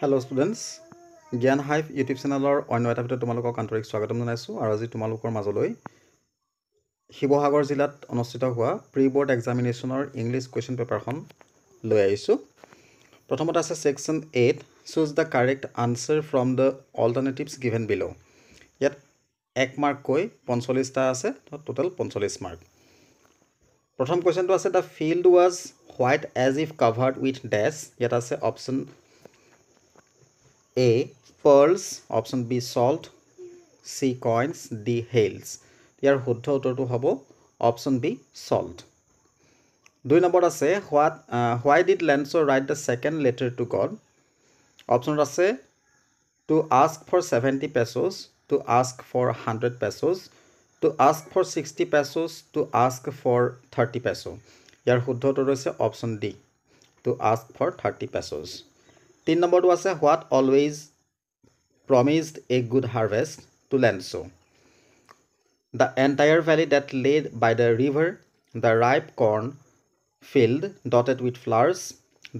Hello students, Gyan Hive YouTube channelor অন্য এটা video তোমালোকক আন্তৰিক স্বাগতম জনাইছো আৰু আজি তোমালোকৰ মাজলৈ শিৱসাগৰ জিলাত অনুষ্ঠিত হোৱা প্ৰি বোৰ্ড এক্সামিনেশ্যনৰ ইংলিছ কোৱেশ্চন পেপাৰখন লৈ আহিছো। প্ৰথমতে আছে section 8 choose the correct answer from the alternatives given below। ইয়াত 1 মাৰ্ক কৈ 45টা আছে, টোটাল 45 মাৰ্ক। প্ৰথম কোৱেশ্চনটো আছে the field was white as if covered with dash। ইয়াত আছে option A pearls, option B salt, C coins, D hails। ইয়াৰ শুদ্ধ উত্তৰটো হ'ব অপচন B salt। 2 নম্বৰ আছে why did Lanzo write the second letter to God? Option আছে to ask for 70 pesos, to ask for 100 pesos, to ask for 60 pesos, to ask for 30 peso। ইয়াৰ শুদ্ধ উত্তৰ হৈছে option D to ask for 30 pesos। 3 নম্বৰটো আছে what always promised a good harvest to Lanzo? The entire valley that lay by the river, the ripe corn field dotted with flowers,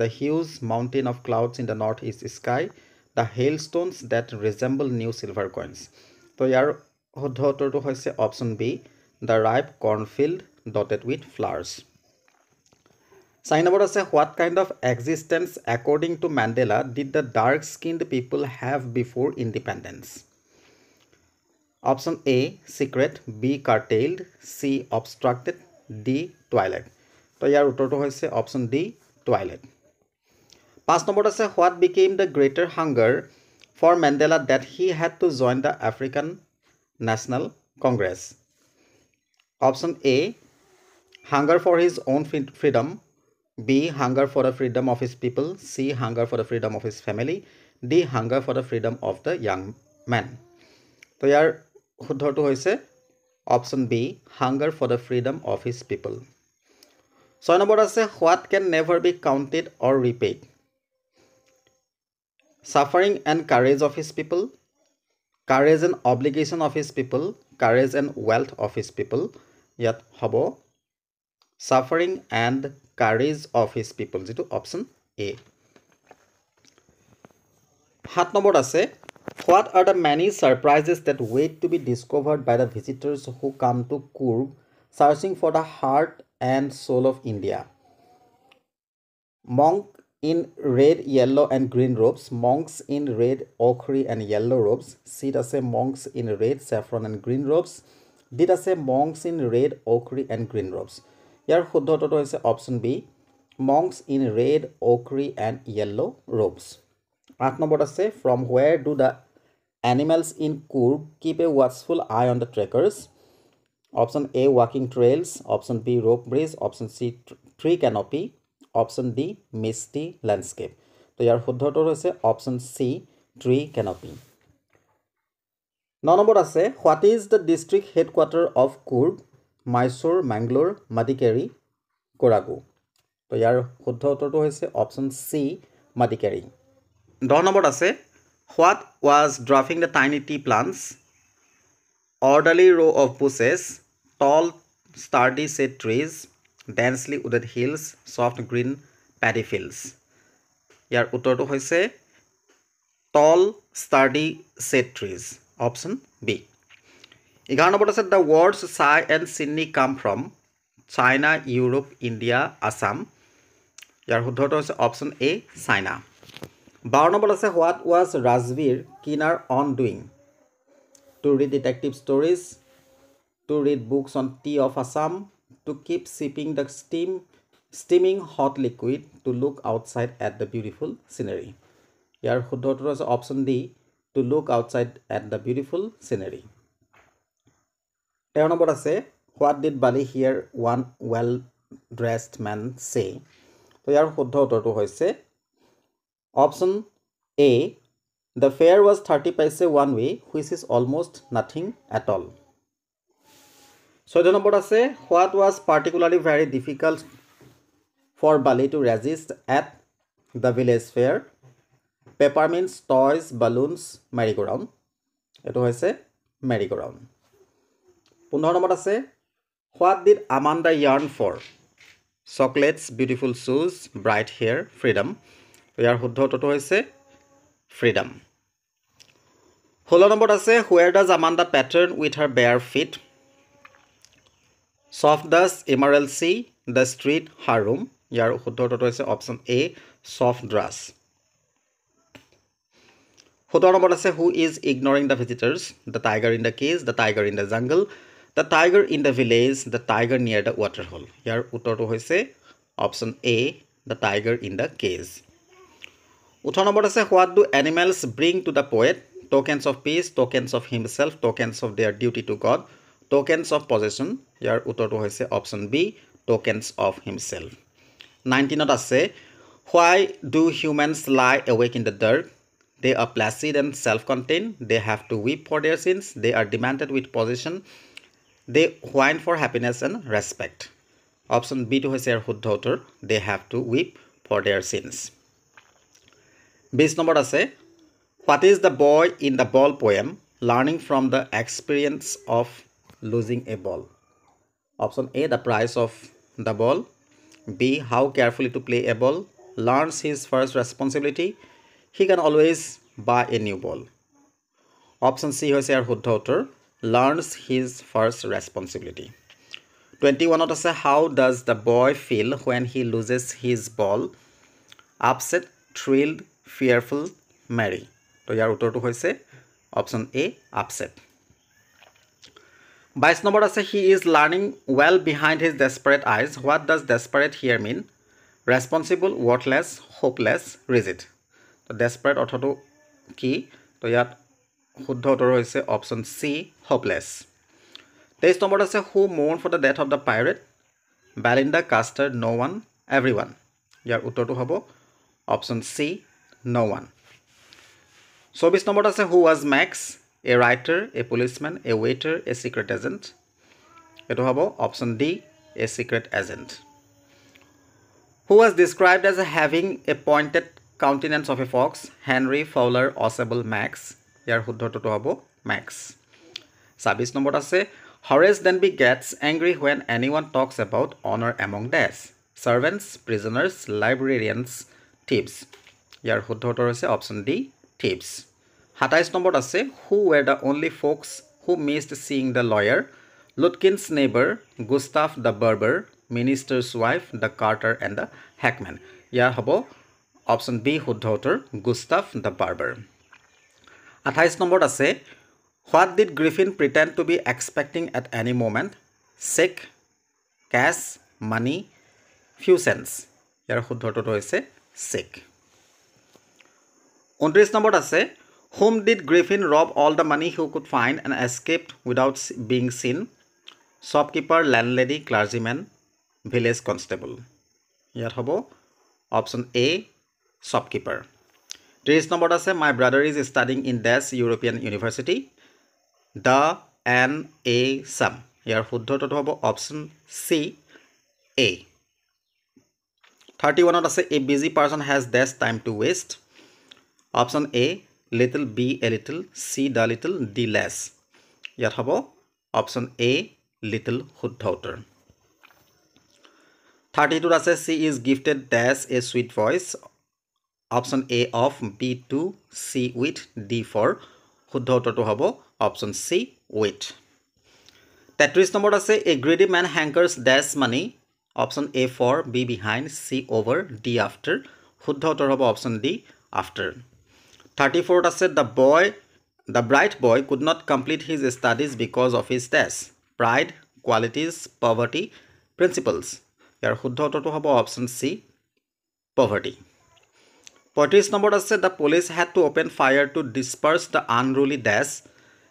the huge mountain of clouds in the northeast sky, the hailstones that resemble new silver coins। তো ইয়াৰ শুদ্ধ উত্তৰটো হৈছে option B the ripe corn field dotted with flowers। 4 নম্বৰ আছে what kind of existence according to Mandela did the dark skinned people have before independence? Option A secret, B curtailed, C obstructed, D twilight। তো ইয়াৰ উত্তৰটো হৈছে option D twilight। 5 নম্বৰত আছে what became the greater hunger for Mandela that he had to join the African National Congress? Option A hunger for his own freedom, B hunger for the freedom of his people, C hunger for the freedom of his family, D hunger for the freedom of the young man। তো ইয়াৰ শুদ্ধটো হৈছে option B hunger for the freedom of his people। 6 নম্বৰ আছে what can never be counted or repaid? Suffering and courage of his people, courage and obligation of his people, courage and wealth of his people। ইয়াত হ'ব suffering and courage of his people, যেটো option এ। 7 নম্বৰত আছে what are the many surprises that wait to be discovered by the visitors who come to Coorg searching for the heart and soul of India? Monk in red, yellow and green robes, monks in red, ochre and yellow robes, C আছে monks in red, saffron and green robes, D আছে monks in red, ochre and green robes। ইয়াৰ শুদ্ধ উত্তৰটো হৈছে option B monks in red, ochre and yellow robes। 8 নম্বৰত আছে from where do the animals in Coorg keep a watchful eye on the trekkers? Option A walking trails, option B rope bridge, option C tree canopy, option D misty landscape। তো ইয়াৰ শুদ্ধ উত্তৰ হৈছে option C tree canopy। 9 নম্বৰত আছে what is the district headquarter of Coorg? Mysore, Mangalore, Madikeri, Koragu। তো ইয়াৰ শুদ্ধ উত্তৰটো হৈছে অপচন চি Madikeri। 10 নম্বৰত আছে what was dwarfing the tiny tea plants? Orderly row of bushes, tall sturdy shade trees, densely wooded hills, soft green paddy fields। ইয়াৰ উত্তৰটো হৈছে tall sturdy shade trees, option B। 11 নম্বৰত আছে the words chai and chini come from China, Europe, India, Assam। ইয়াৰ শুদ্ধটো হৈছে option এ China. 12 নম্বৰত আছে what was Rajveer Kinnar on doing? To read detective stories, to read books on tea of Assam, to keep sipping the steaming hot liquid, to look outside at the beautiful scenery। ইয়াৰ শুদ্ধ উত্তৰ হৈছে option D to look outside at the beautiful scenery। 13 নম্বৰত আছে what did Bali hear one well dressed man say? তো ইয়াৰ শুদ্ধ উত্তৰটো হৈছে option A the fare was 30 paise one way, which is almost nothing at all। 14 নম্বৰত আছে what was particularly very difficult for Bali to resist at the village fair? Peppermints, toys, balloons, merry-go-round। এটো হৈছে merry-go-round। 15 নম্বৰত আছে what did Amanda yearn for? Chocolates, beautiful shoes, bright hair, freedom। তো ইয়াৰ শুদ্ধ উত্তৰটো হৈছে freedom. 16 নম্বৰ আছে where does Amanda pattern with her bare feet? Soft dust, emerald sea, the street, her room. ইয়াৰ শুদ্ধ উত্তৰটো হৈছে option A soft grass. 17 number আছে who is ignoring the visitors? The tiger in the cage, the tiger in the jungle, the tiger in the village, the tiger near the water hole. ইয়াৰ উত্তৰটো হৈছে option A the tiger in the cage. 18 number আছে what do animals bring to the poet? Tokens of peace, tokens of himself, tokens of their duty to God, tokens of possession. ইয়াৰ উত্তৰটো হৈছে option B tokens of himself. 19ত আছে why do humans lie awake in the dark? They are placid and self-contained. They have to weep for their sins. They are demanded with possession. They whine for happiness and respect. Option B to hoise er shuddha uttor. They have to weep for their sins. 20 number ase what is the boy in the ball poem learning from the experience of losing a ball? Option A the price of the ball. B how carefully to play a ball. Learns his first responsibility. He can always buy a new ball. Option C hoise er shuddha uttor. Learns his first responsibility. 21 ot ase how does the boy feel when he loses his ball? Upset, thrilled, fearful, merry. To yar uttor to hoise option A upset. 22 number ase he is learning well behind his desperate eyes. What does desperate here mean? Responsible, worthless, hopeless, rigid. To desperate ortho to ki to yat shuddha uttor hoise option C hopeless. 23 number ase who mourned for the death of the pirate? Belinda, Custer, no one, everyone. Yar uttor to hobo option C no one. 24 number ase who was Max? A writer, a policeman, a waiter, a secret agent. Eto hobo option D a secret agent. Who was described as having a pointed countenance of a fox? Henry, Fowler, Osable, Max. Yar shuddha uttor to hobo Max. 26 number ase Horace Denby gets angry when anyone talks about honor among dash. Servants, prisoners, librarians, thieves. Yar shuddha uttor hoise option D thieves. 27 number ase who were the only folks who missed seeing the lawyer? Lutkin's neighbor, Gustav the barber, minister's wife, the carter and the hackman. Yar hobo option B shuddha uttor Gustav the barber. 28 number ase what did Griffin pretend to be expecting at any moment? Sick, cash, money, few cents. Yar shuddha uttor hoise sick. 29 number ase whom did Griffin rob all the money he could find and escaped without being seen? Shopkeeper, landlady, clergyman, village constable. Yar hobo option A shopkeeper. 30 number ase my brother is studying in dash European university. The N A sum. Yar shuddha uttor hobo option C A. 31 ot ase a busy person has dash time to waste. Option A little, B a little, C the little, D less. Yar hobo option A little shuddha uttor. 32 ase she is gifted dash a sweet voice. Option A of, B to, C with, D for. Shuddha uttor to hobo option C with. 33 number ase a greedy man hankers dash money. Option A for, B behind, C over, D after. Shuddha uttor hobo option D after. 34 ase the bright boy could not complete his studies because of his dash. Pride, qualities, poverty, principles. Yar shuddha uttor to hobo option C poverty. 35 number ase the police had to open fire to disperse the unruly dash.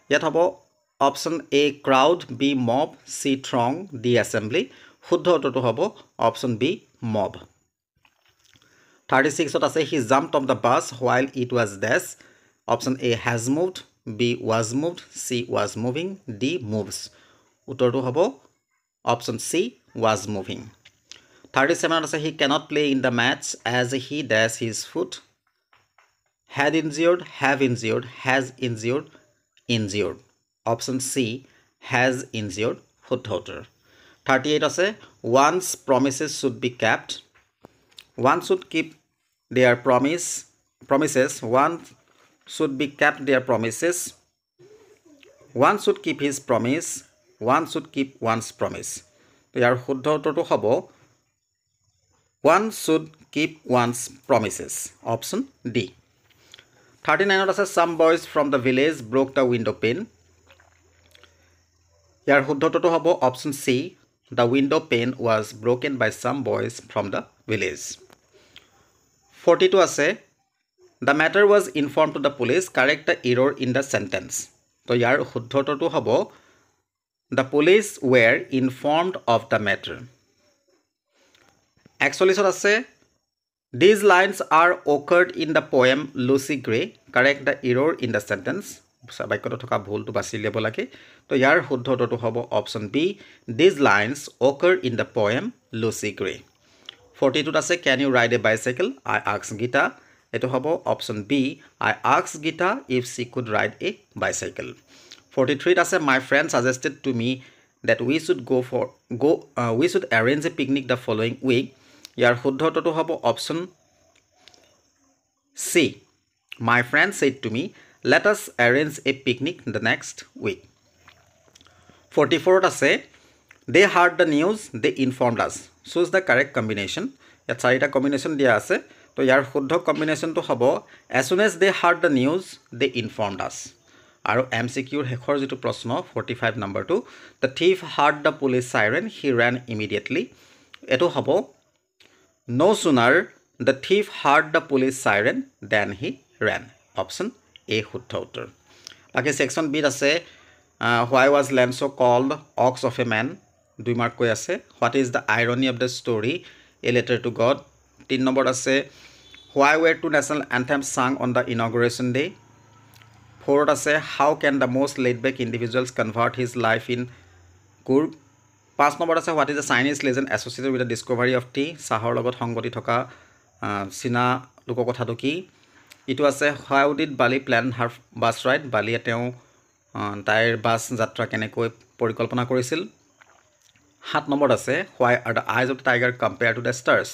Yat hobo option A crowd, B mob, C throng, D assembly. Shuddha uttor to hobo option B mob. 36 ot ase he jumped off the bus while it was dash. Option A has moved, B was moved, C was moving, D moves. Uttor to hobo option C was moving. 37 ot ase he cannot play in the match as he dash his foot. Had injured, have injured, has injured, injured. Option C has injured. Shuddha uttor. 38 ase one's promises should be kept. One should keep their promises. One should be kept their promises. One should keep his promise. One should keep one's promise. তো ইয়াৰ শুদ্ধ উত্তৰটো হ'ব one should keep one's promises. Option D. 39ত আছে some boys from the village broke the window pane. ইয়াৰ শুদ্ধ উত্তৰটো হ'ব option C. The window pane was broken by some boys from the village. 42 আছে the matter was informed to the police. Correct the error in the sentence. তো ইয়াৰ শুদ্ধ উত্তৰটো হ'ব the police were informed of the matter. 41 আছে these lines are occurred in the poem Lucy Gray. Correct the error in the sentence. বাক্যটো থকা ভুলটো বাছি ল'ব লাগে তো ইয়াৰ শুদ্ধ উত্তৰটো হ'ব option B these lines occur in the poem Lucy Gray. 42 আছে can you ride a bicycle? I asked Gita. এটো হ'ব option B I asked Gita if she could ride a bicycle. 43 আছে my friend suggested to me that we should arrange a picnic the following week. ইয়াৰ শুদ্ধ উত্তৰটো হ'ব option C my friend said to me let us arrange a picnic the next week. 44 আছে they heard the news they informed us. Choose the correct combination. ইয়াত চাৰিটা combination দিয়া আছে তো ইয়াৰ শুদ্ধ কম্বিনেশ্যনটো হ'ব as soon as they heard the news they informed us. আৰু MCQৰ শেষৰ যিটো প্ৰশ্ন 45 নম্বৰটো the thief heard the police siren he ran immediately. এটো হ'ব no sooner the thief heard the police siren than he ran. Option A শুদ্ধ উত্তৰ. বাকি সেকশন বি আছে why was Lanso called ox of a man? 2 mark কৈ আছে what is the irony of the story a letter to God. 3 number আছে why were two national anthems sung on the inauguration day. 4 আছে how can the most laid back individuals convert his life in curb. 5 number আছে what is the Chinese legend associated with the discovery of tea. চাহৰ লগত সংগতি থকা চীনা লোককথাটো কি. ইটো আছে how did Bali plan her bus ride? বালিয়ে তেওঁ তাইৰ বাছ যাত্ৰা কেনেকৈ পৰিকল্পনা কৰিছিল. 7 নম্বৰ আছে why are the eyes of the tiger compared to the stars?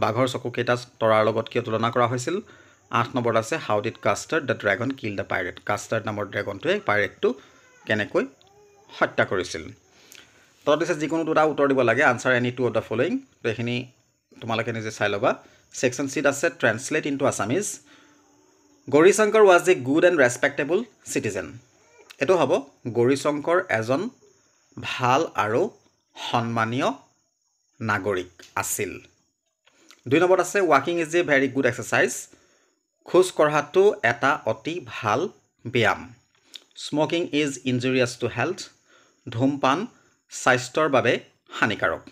বাঘৰ চকুকেইটা তৰাৰ লগত কিয় তুলনা কৰা হৈছিল. 8 নম্বৰ আছে how did Custard the dragon kill the pirate? Custard নামৰ ড্ৰেগনটোৱে পাইৰেটটো কেনেকৈ হত্যা কৰিছিল. তো দিছে যিকোনো দুটা উত্তৰ দিব লাগে answer any two of the following. তো এখিনি তোমালোকে নিজে চাই ল'বা. সেকশন সিত আছে translate into Assamese. Gaurishankar was a good and respectable citizen. এটো হ'ব গৌৰীশংকৰ এজন ভাল আৰু সন্মানীয় নাগৰিক আছিল. 2 নম্বৰ আছে ৱাকিং is a very good exercise. খোজ কঢ়াটো এটা অতি ভাল ব্যায়াম. Smoking is injurious to health. ধূমপান স্বাস্থ্যৰ বাবে হানিকাৰক.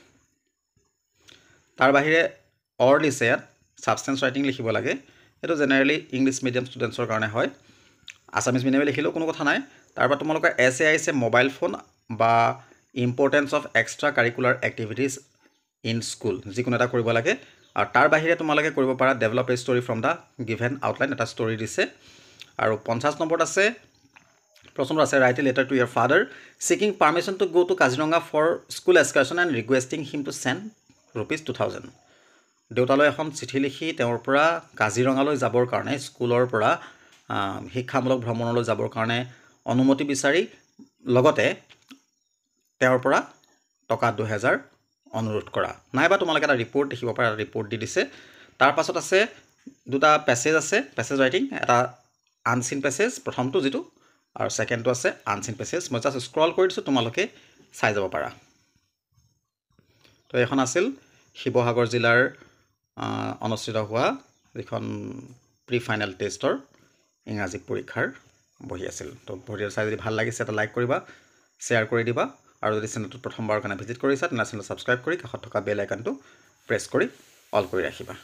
তাৰ বাহিৰে অৰ দিছে ইয়াত সাবষ্টেন্স ৰাইটিং লিখিব লাগে. এটো জেনাৰেলি ইংলিছ মিডিয়াম ষ্টুডেন্টছৰ কাৰণে হয়. আসামিজ মিডিয়ামে লিখিলেও কোনো কথা নাই. তাৰপৰা তোমালোকৰ এছে আইছে মোবাইল ফোন বা importance of extra curricular activities in school যিকোনো এটা কৰিব লাগে. আৰু তাৰ বাহিৰে তোমালোকে কৰিব পাৰা develop a story from the given outline এটা ষ্টৰি দিছে. আৰু 50 নম্বৰত আছে প্ৰশ্নটো আছে write a letter to your father seeking permission to go to Kaziranga for school excursion and requesting him to send ₹2000. দেউতালৈ এখন চিঠি লিখি তেওঁৰ পৰা কাজিৰঙালৈ যাবৰ কাৰণে স্কুলৰ পৰা শিক্ষামূলক ভ্ৰমণলৈ যাবৰ কাৰণে অনুমতি বিচাৰি লগতে তেওঁৰ পৰা টকা 2000 অনুৰোধ কৰা. নাইবা তোমালোকে এটা ৰিপৰ্ট দেখিব পাৰা ৰিপৰ্ট দি দিছে. তাৰ পাছত আছে দুটা পেছেজ আছে পেছেজ ৰাইটিং এটা আনচিন পেছেজ প্ৰথমটো যিটো আৰু সেকেন্ডটো আছে আনচিন পেছেজ. মই জাস্ট স্ক্ৰল কৰি দিছোঁ তোমালোকে চাই যাব পাৰা. তো এখন আছিল শিৱসাগৰ জিলাৰ অনুষ্ঠিত হোৱা যিখন প্ৰি ফাইনেল টেষ্টৰ ইংৰাজী পৰীক্ষাৰ বহি আছিল. তো ভিডিঅ' চাই যদি ভাল লাগিছে এটা লাইক কৰিবা শ্বেয়াৰ কৰি দিবা আৰু যদি চেনেলটো প্ৰথমবাৰৰ কাৰণে ভিজিট কৰিছা তেনে চেনেল ছাবস্ক্ৰাইব কৰি কাষত থকা বেল আইকনটো প্ৰেছ কৰি অল কৰি ৰাখিবা.